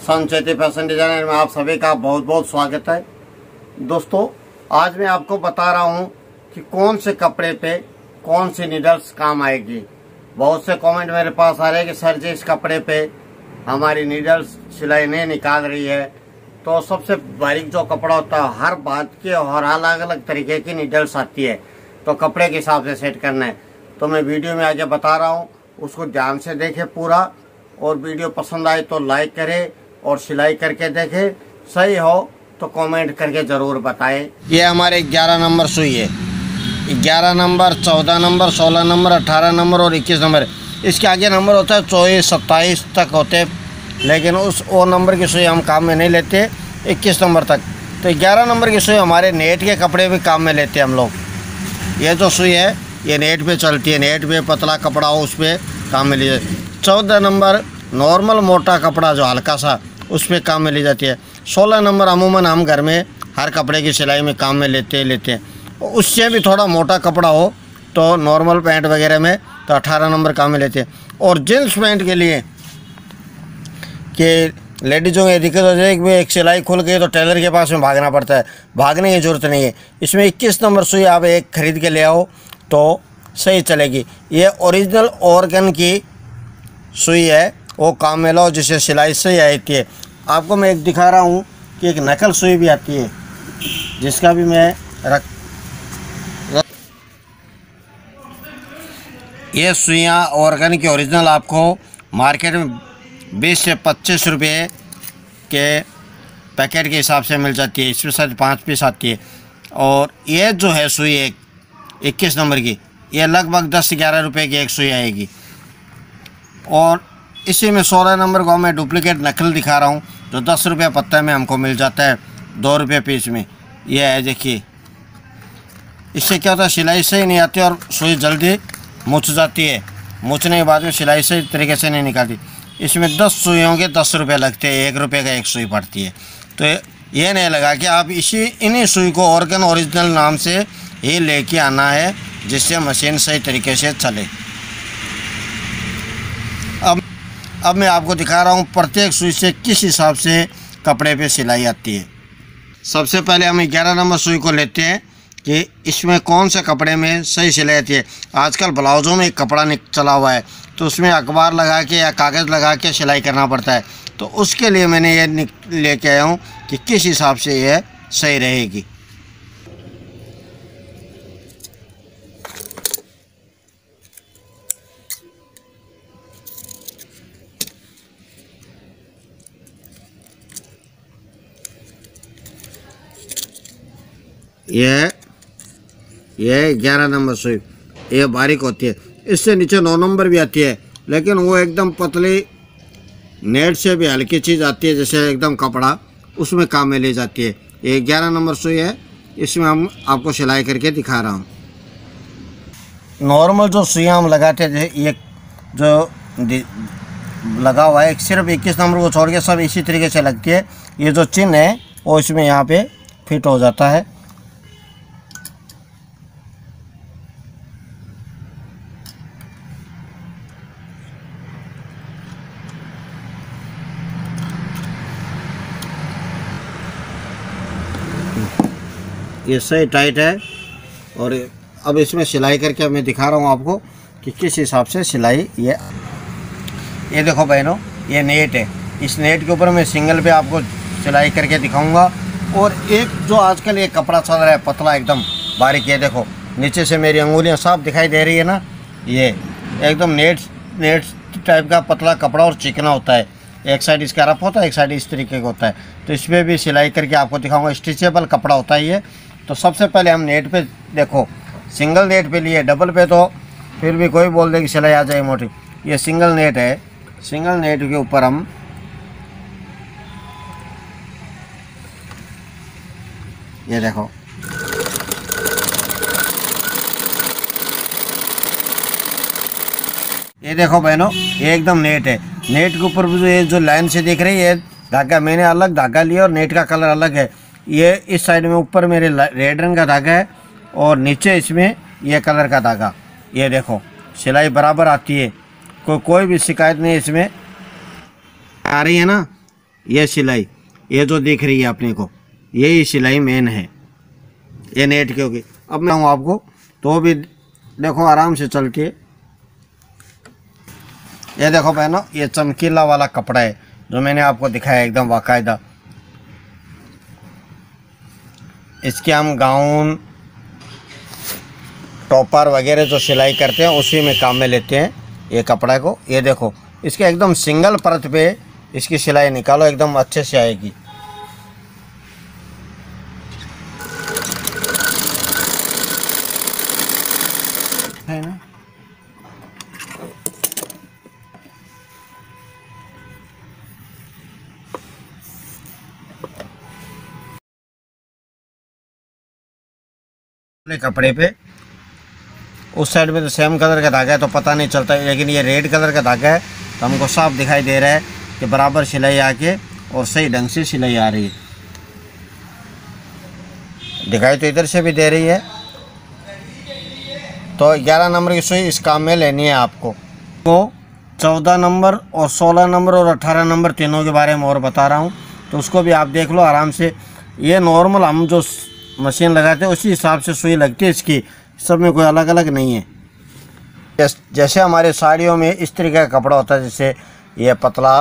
Sancheti fashion designer में आप सभी का बहुत बहुत स्वागत है। दोस्तों, आज मैं आपको बता रहा हूं कि कौन से कपड़े पे कौन सी नीडल्स काम आएगी। बहुत से कमेंट मेरे पास आ रहे हैं कि सर जी इस कपड़े पे हमारी नीडल्स सिलाई नहीं निकाल रही है। तो सबसे बारीक जो कपड़ा होता है हर बात की और अलग अलग तरीके की नीडल्स आती है, तो कपड़े के हिसाब से सेट करना है। तो मैं वीडियो में आगे बता रहा हूँ, उसको ध्यान से देखे पूरा, और वीडियो पसंद आए तो लाइक करे और सिलाई करके देखे। सही हो तो कमेंट करके जरूर बताएं। ये हमारे 11 नंबर सुई है। 11 नंबर, 14 नंबर, 16 नंबर, 18 नंबर और 21 नंबर। इसके आगे नंबर होता है 24, 27 तक होते हैं, लेकिन वो नंबर की सुई हम काम में नहीं लेते 21 नंबर तक। तो 11 नंबर की सुई हमारे नेट के कपड़े भी काम में लेते हैं हम लोग। ये जो सुई है ये नेट पे चलती है, नेट पे पतला कपड़ा हो उस पर काम में ली जाती है। 14 नंबर नॉर्मल मोटा कपड़ा जो हल्का सा उस पर काम में ली जाती है। 16 नंबर अमूमन हम घर में हर कपड़े की सिलाई में काम में लेते हैं। उससे भी थोड़ा मोटा कपड़ा हो तो नॉर्मल पैंट वगैरह में तो 18 नंबर काम में लेते हैं। और जींस पैंट के लिए कि लेडीज़ों की दिक्कत हो जाए कि एक सिलाई खुल गई तो टेलर के पास में भागना पड़ता है, भागने की ज़रूरत नहीं है। इसमें 21 नंबर सुई आप एक ख़रीद के ले आओ तो सही चलेगी। ये ओरिजिनल ऑर्गन की सुई है, वो काम में लो जिससे सिलाई सही आती है। आपको मैं एक दिखा रहा हूँ कि एक नकल सुई भी आती है, जिसका भी मैं ये सुइयाँ ऑर्गन की ओरिजिनल आपको मार्केट में 20 से 25 रुपये के पैकेट के हिसाब से मिल जाती है। इसमें शायद 5 पीस आती है। और ये जो है सुई एक 21 नंबर की, ये लगभग 10 से 11 रुपये की एक सुई आएगी। और इसी में 16 नंबर को मैं डुप्लीकेट नकल दिखा रहा हूँ जो 10 रुपये पत्ते में हमको मिल जाता है, 2 रुपये पीस में। ये है, देखिए। इससे क्या होता है, सिलाई सही नहीं आती और सुई जल्दी मुछ जाती है। मुछने के बाद में सिलाई सही तरीके से नहीं निकालती। इसमें 10 सुइयों के 10 रुपये लगते हैं, 1 रुपये का एक सुई पड़ती है। तो ये नहीं लगा कि आप इन्हीं सुई को ऑर्गन ओरिजिनल नाम से ही लेके आना है, जिससे मशीन सही तरीके से चले। अब मैं आपको दिखा रहा हूँ प्रत्येक सुई से किस हिसाब से कपड़े पे सिलाई आती है। सबसे पहले हम 11 नंबर सुई को लेते हैं कि इसमें कौन से कपड़े में सही सिलाई आती है। आजकल ब्लाउज़ों में एक कपड़ा चला हुआ है, तो उसमें अखबार लगा के या कागज़ लगा के सिलाई करना पड़ता है। तो उसके लिए मैंने ये लेके आया हूँ कि किस हिसाब से यह सही रहेगी। ये 11 नंबर सुई ये बारीक होती है। इससे नीचे 9 नंबर भी आती है, लेकिन वो एकदम पतली नेट से भी हल्की चीज़ आती है, जैसे एकदम कपड़ा, उसमें काम में ले जाती है। ये 11 नंबर सुई है, इसमें हम आपको सिलाई करके दिखा रहा हूँ। नॉर्मल जो सुइयाँ हम लगाते थे, ये जो लगा हुआ है सिर्फ 21 नंबर को छोड़ के सब इसी तरीके से लगती है। ये जो चिन्ह है वो इसमें यहाँ पे फिट हो जाता है। ये सही टाइट है। और अब इसमें सिलाई करके मैं दिखा रहा हूँ आपको कि किस हिसाब से सिलाई ये देखो बहनों, ये नेट है। इस नेट के ऊपर मैं सिंगल पे आपको सिलाई करके दिखाऊंगा। और एक जो आजकल ये कपड़ा चल रहा है पतला एकदम बारीक, ये देखो नीचे से मेरी अंगुलियाँ साफ दिखाई दे रही है ना, ये एकदम नेट टाइप का पतला कपड़ा और चिकना होता है। एक साइड इसका रफ होता है, एक साइड इस तरीके का होता है। तो इस पर भी सिलाई करके आपको दिखाऊंगा। स्ट्रेचेबल कपड़ा होता है ये। तो सबसे पहले हम नेट पे देखो, सिंगल नेट पे लिए, डबल पे तो फिर भी कोई बोल दे कि सिलाई आ जाए मोटी। ये सिंगल नेट है, सिंगल नेट के ऊपर हम ये देखो, ये देखो बहनों, ये एकदम नेट है। नेट के ऊपर ये जो लाइन से दिख रही है धागा, मैंने अलग धागा लिया और नेट का कलर अलग है। ये इस साइड में ऊपर मेरे रेड रंग का धागा है और नीचे इसमें ये कलर का धागा। ये देखो सिलाई बराबर आती है, कोई भी शिकायत नहीं इसमें आ रही है ना। ये सिलाई, ये जो दिख रही है अपने को, यही सिलाई मेन है ये नेट की होगी। अब मैं हूँ आपको तो भी देखो आराम से चल के, ये देखो बहनों, ये चमकीला वाला कपड़ा है जो मैंने आपको दिखाया एकदम बाकायदा। इसके हम गाउन, टॉपर वगैरह जो सिलाई करते हैं उसी में काम में लेते हैं ये कपड़ा को। ये देखो इसके एकदम सिंगल परत पे इसकी सिलाई निकालो, एकदम अच्छे से आएगी। है ना, कपड़े पे उस साइड में तो सेम कलर का धागा है तो पता नहीं चलता, लेकिन ये रेड कलर का धागा है तो हमको साफ दिखाई दे रहा है कि बराबर सिलाई आके और सही ढंग से सिलाई आ रही है। दिखाई तो इधर से भी दे रही है। तो 11 नंबर की सुई इस काम में लेनी है आपको। तो 14 नंबर और 16 नंबर और 18 नंबर तीनों के बारे में और बता रहा हूँ, तो उसको भी आप देख लो आराम से। ये नॉर्मल हम जो मशीन लगाते हैं उसी हिसाब से सुई लगती है इसकी, सब में कोई अलग अलग नहीं है। जैसे हमारे साड़ियों में इस तरीके का कपड़ा होता है, जैसे ये पतला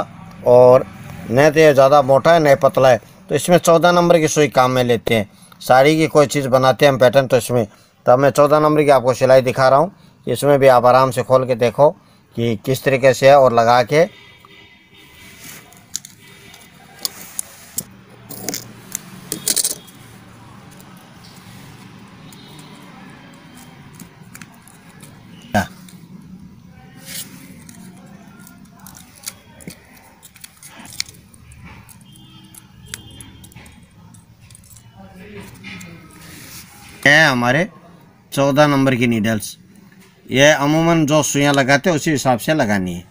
और न तो ये ज़्यादा मोटा है न पतला है, तो इसमें 14 नंबर की सुई काम में लेते हैं। साड़ी की कोई चीज़ बनाते हैं हम पैटर्न, तो इसमें तब मैं 14 नंबर की आपको सिलाई दिखा रहा हूँ। इसमें भी आप आराम से खोल के देखो कि किस तरीके से है और लगा के है हमारे 14 नंबर की नीडल्स। ये अमूमन जो सुइयाँ लगाते हैं उसी हिसाब से लगानी है।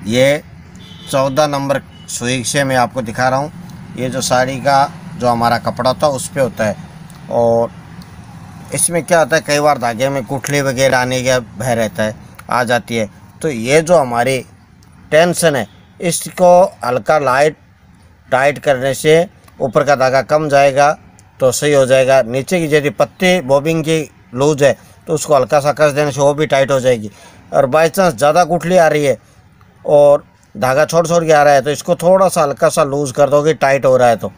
ये 14 नंबर सुई से मैं आपको दिखा रहा हूँ। ये जो साड़ी का जो हमारा कपड़ा होता है उस पर होता है, और इसमें क्या होता है कई बार धागे में गुठली वगैरह आने का भय रहता है, आ जाती है। तो ये जो हमारी टेंशन है इसको हल्का लाइट टाइट करने से ऊपर का धागा कम जाएगा तो सही हो जाएगा। नीचे की यदि पत्ती बॉबिंग की लूज है तो उसको हल्का सा कस देने से वो भी टाइट हो जाएगी। और बाई चांस ज़्यादा गुठली आ रही है और धागा छोड़ छोड़ के आ रहा है तो इसको थोड़ा सा हल्का सा लूज कर दोगे, टाइट हो रहा है तो।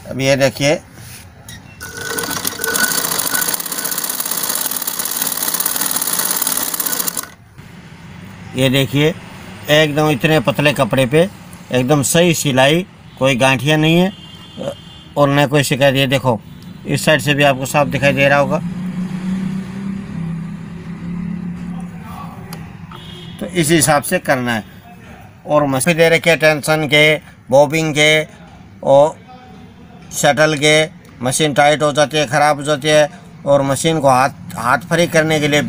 अब ये देखिए, ये देखिए एकदम इतने पतले कपड़े पे एकदम सही सिलाई, कोई गांठिया नहीं है और न कोई शिकायत। ये देखो इस साइड से भी आपको साफ दिखाई दे रहा होगा। तो इस हिसाब से करना है। और मशीन दे रखे टेंशन के, बॉबिंग के और शटल के, मशीन टाइट हो जाती है, ख़राब हो जाती है, और मशीन को हाथ फ्री करने के लिए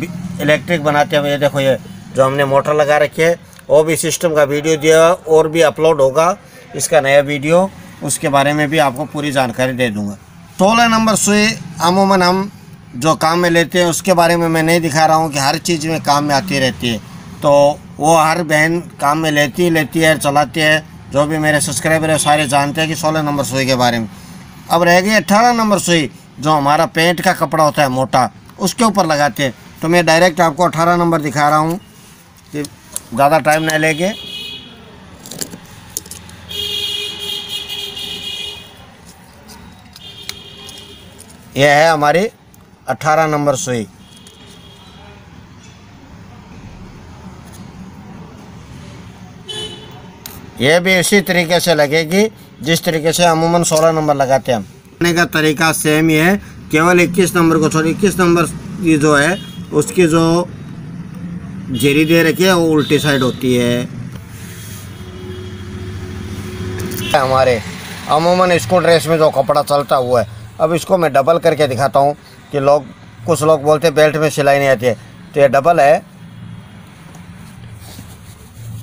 इलेक्ट्रिक बनाते हैं। ये देखो ये जो हमने मोटर लगा रखी है वो भी सिस्टम का वीडियो दिया और भी अपलोड होगा इसका नया वीडियो, उसके बारे में भी आपको पूरी जानकारी दे दूंगा। 16 नंबर सुई अमूमन हम जो काम में लेते हैं उसके बारे में मैं नहीं दिखा रहा हूँ कि हर चीज़ में काम में आती रहती है, तो वो हर बहन काम में लेती है, चलाती है। जो भी मेरे सब्सक्राइबर है सारे जानते हैं कि 16 नंबर सुई के बारे में। अब रह गई 18 नंबर सुई, जो हमारा पेंट का कपड़ा होता है मोटा, उसके ऊपर लगाते हैं। तो मैं डायरेक्ट आपको 18 नंबर दिखा रहा हूँ कि ज़्यादा टाइम न लेके। यह है हमारी 18 नंबर सुई। यह भी इसी तरीके से लगेगी जिस तरीके से अमूमन 16 नंबर लगाते हैं हम। करने का तरीका सेम ही है, केवल 21 नंबर को छोड़ 21 नंबर की जो है उसकी जो जेरी दे रखी है वो उल्टी साइड होती है। हमारे अमूमन स्कूल ड्रेस में जो कपड़ा चलता हुआ है, अब इसको मैं डबल करके दिखाता हूँ कि लोग कुछ लोग बोलते बेल्ट में सिलाई नहीं आती है, तो ये डबल है।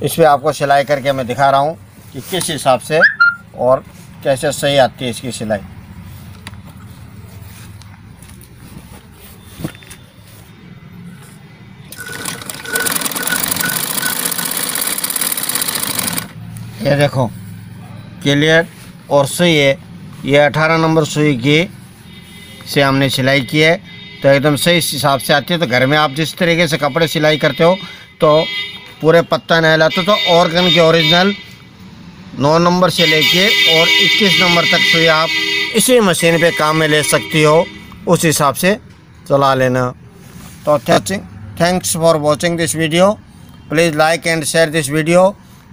इस पर आपको सिलाई करके मैं दिखा रहा हूँ कि किस हिसाब से और कैसे सही आती है इसकी सिलाई। ये देखो क्लियर और सही है। ये 18 नंबर सुई की से हमने सिलाई की है, तो एकदम सही हिसाब से आती है। तो घर में आप जिस तरीके से कपड़े सिलाई करते हो तो पूरे पत्ता नहीं लाते, तो ऑर्गन के ओरिजिनल 9 नंबर से लेके और 21 नंबर तक सुई आप इसी मशीन पे काम में ले सकती हो, उस हिसाब से चला लेना। तो thanks for watching this video. Please like and share this video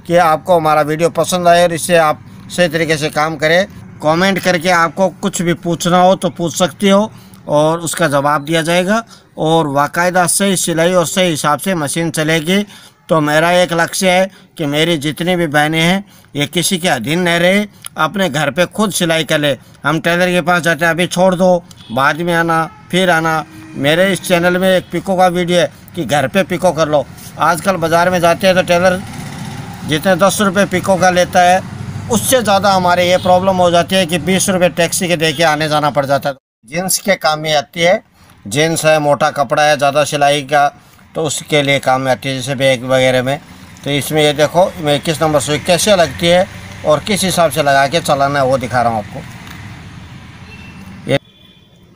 कि आपको हमारा वीडियो पसंद आए और इससे आप सही तरीके से काम करें। कमेंट करके आपको कुछ भी पूछना हो तो पूछ सकती हो और उसका जवाब दिया जाएगा, और बाकायदा सही सिलाई और सही हिसाब से मशीन चलेगी। तो मेरा एक लक्ष्य है कि मेरी जितनी भी बहनें हैं ये किसी के अधीन नहीं रहे, अपने घर पे खुद सिलाई कर ले। हम टेलर के पास जाते हैं, अभी छोड़ दो, बाद में आना, फिर आना। मेरे इस चैनल में एक पिको का वीडियो है कि घर पे पिको कर लो। आजकल बाज़ार में जाते हैं तो टेलर जितने 10 रुपये पिको का लेता है, उससे ज़्यादा हमारे ये प्रॉब्लम हो जाती है कि 20 रुपये टैक्सी के दे के आने जाना पड़ जाता है। जीन्स के काम में आती है, जीन्स है, मोटा कपड़ा है, ज़्यादा सिलाई का, तो उसके लिए काम में आती है, जैसे बैग वगैरह में। तो इसमें ये देखो मैं 21 नंबर सुई कैसे लगती है और किस हिसाब से लगा के चलाना है वो दिखा रहा हूँ आपको। ये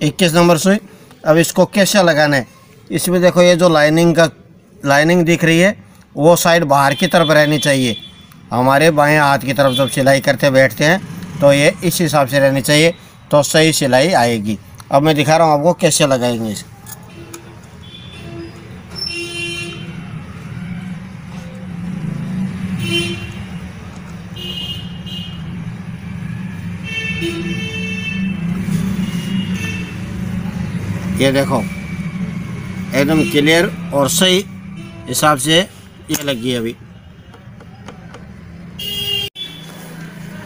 21 नंबर सुई, अब इसको कैसे लगाना है। इसमें देखो ये जो लाइनिंग दिख रही है वो साइड बाहर की तरफ रहनी चाहिए, हमारे बाएं हाथ की तरफ जब सिलाई करते बैठते हैं तो ये इस हिसाब से रहनी चाहिए, तो सही सिलाई आएगी। अब मैं दिखा रहा हूँ आपको कैसे लगाएंगे इसे। ये देखो एकदम क्लियर और सही हिसाब से ये लगी है। अभी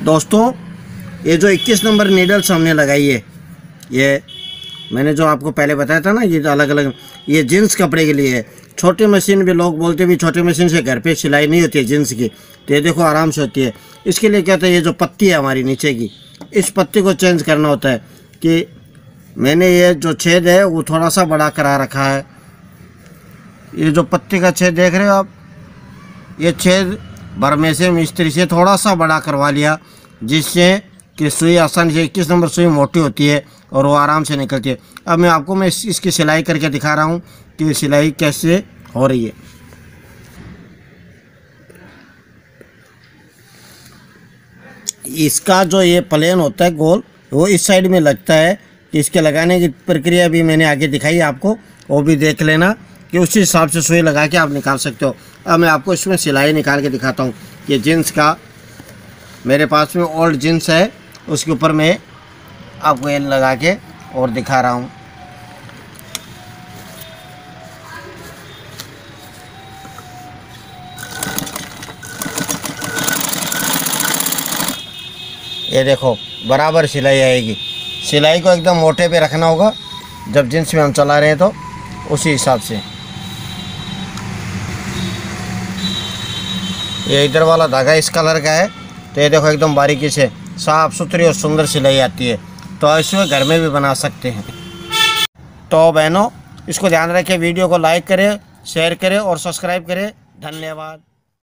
दोस्तों ये जो 21 नंबर नीडल्स हमने लगाई है, ये मैंने जो आपको पहले बताया था ना, ये अलग अलग, ये जीन्स कपड़े के लिए है। छोटी मशीन भी लोग बोलते भी छोटी मशीन से घर पे सिलाई नहीं होती है जीन्स की, तो ये देखो आराम से होती है। इसके लिए क्या होता है, ये जो पत्ती है हमारी नीचे की, इस पत्ती को चेंज करना होता है। कि मैंने ये जो छेद है वो थोड़ा सा बड़ा करा रखा है। ये जो पत्ती का छेद देख रहे हो आप, ये छेद भरमे से मिस्त्री से थोड़ा सा बड़ा करवा लिया, जिससे कि सुई आसानी से 21 नंबर सुई मोटी होती है और वो आराम से निकलती है। अब मैं इसकी सिलाई करके दिखा रहा हूँ कि सिलाई कैसे हो रही है। इसका जो ये प्लेन होता है गोल, वो इस साइड में लगता है। कि इसके लगाने की प्रक्रिया भी मैंने आगे दिखाई आपको, वो भी देख लेना कि उसी हिसाब से सुई लगा के आप निकाल सकते हो। अब मैं आपको इसमें सिलाई निकाल के दिखाता हूँ कि जीन्स का मेरे पास में ओल्ड जीन्स है, उसके ऊपर मैं आपको ये लगा के और दिखा रहा हूँ। ये देखो बराबर सिलाई आएगी। सिलाई को एकदम मोटे पे रखना होगा जब जींस में हम चला रहे हैं, तो उसी हिसाब से। ये इधर वाला धागा इस कलर का है, तो ये देखो एकदम बारीकी से साफ सुथरी और सुंदर सिलाई आती है। तो इसमें घर में भी बना सकते हैं। तो बहनों इसको ध्यान रखें, वीडियो को लाइक करें, शेयर करें और सब्सक्राइब करें। धन्यवाद।